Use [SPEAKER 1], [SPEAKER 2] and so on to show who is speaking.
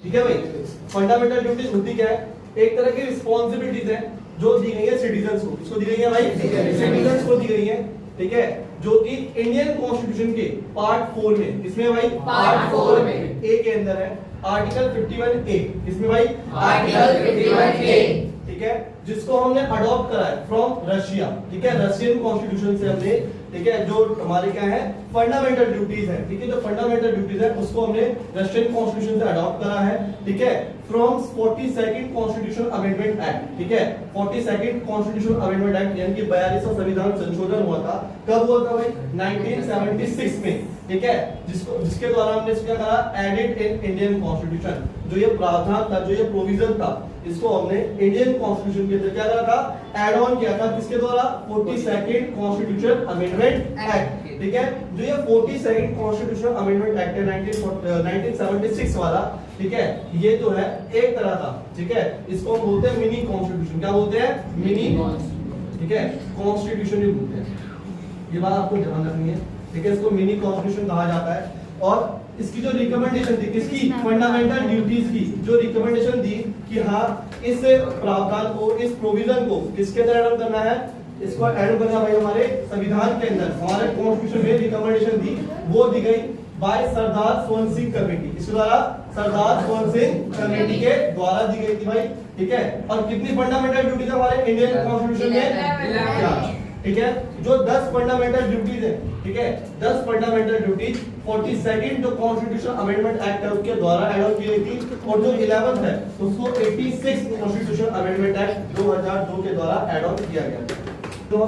[SPEAKER 1] ठीक है भाई। फंडामेंटल ड्यूटीज होती क्या है? एक तरह की रिस्पॉन्सिबिलिटीज है जो दी गई है सिटीजंस को। किसको दी गई है भाई? सिटीजंस को दी गई है। ठीक है, जो कि इंडियन कॉन्स्टिट्यूशन के पार्ट 4 में, इसमें भाई
[SPEAKER 2] पार्ट 4 में
[SPEAKER 1] ए के अंदर है आर्टिकल 51 ए। इसमें भाई
[SPEAKER 2] आर्टिकल 51 ए,
[SPEAKER 1] ठीक है, जिसको हमने अडॉप्ट करा है फ्रॉम रशिया। ठीक है, रशियन कॉन्स्टिट्यूशन से हमने, ठीक है, जो हमारे क्या है फंडामेंटल ड्यूटीज है, ठीक है, जो फंडामेंटल ड्यूटीज है उसको हमने रशियन कॉन्स्टिट्यूशन से अडॉप्ट करा है। ठीक है, from 42nd constitution amendment act. ठीक है, 42nd कॉन्स्टिट्यूशन अमेंडमेंट एक्ट यानी कि 42वां संविधान संशोधन हुआ था। कब हुआ था भाई? 1976 में। ठीक है, जिसके द्वारा हमने क्या करा? Added in Indian Constitution. जो ये प्रावधान था, जो ये प्रोविजन था, इसको हमने इंडियन कॉन्स्टिट्यूशन के अंदर क्या करा था? ऐड ऑन किया था। किसके द्वारा? 42nd constitution amendment act. ठीक है, जो ये 42nd कॉन्स्टिट्यूशन अमेंडमेंट एक्ट है 1976 वाला, ठीक है, ये जो है एक तरह का, ठीक है, इसको हम बोलते हैं मिनी कॉन्स्टिट्यूशन। क्या बोलते हैं? मिनी, ठीक है, कॉन्स्टिट्यूशन ही बोलते हैं। ये बात आपको ध्यान रखनी है। ठीक है, इसको मिनी कॉन्स्टिट्यूशन कहा जाता है। और इसकी जो रिकमेंडेशन थी, किसकी? फंडामेंटल ड्यूटीज की जो रिकमेंडेशन दी कि हाँ इस प्रावधान को, इस प्रोविजन को किसके अंदर ऐड करना है? इसको ऐड करना भाई हमारे संविधान के अंदर। हमारे कॉन्स्टिट्यूशन में रिकमेंडेशन दी, वो दी गई बाय सरदार सोवन सिंह कमेटी। इसके द्वारा सरदार सोवन सिंह कमेटी के द्वारा दी गई थी भाई। ठीक है, और कितनी फंडामेंटल ड्यूटीज हमारे इंडियन कॉन्स्टिट्यूशन में? ठीक है, जो 10 फंडामेंटल ड्यूटीज है, ठीक है, 10 फंडामेंटल ड्यूटीज 42nd जो कॉन्स्टिट्यूशन अमेंडमेंट एक्ट है उसके द्वारा ऐड ऑन की गई थी। और जो 11th है उसको 86 कॉन्स्टिट्यूशन अमेंडमेंट एक्ट 2002 के द्वारा ऐड ऑन किया गया। तो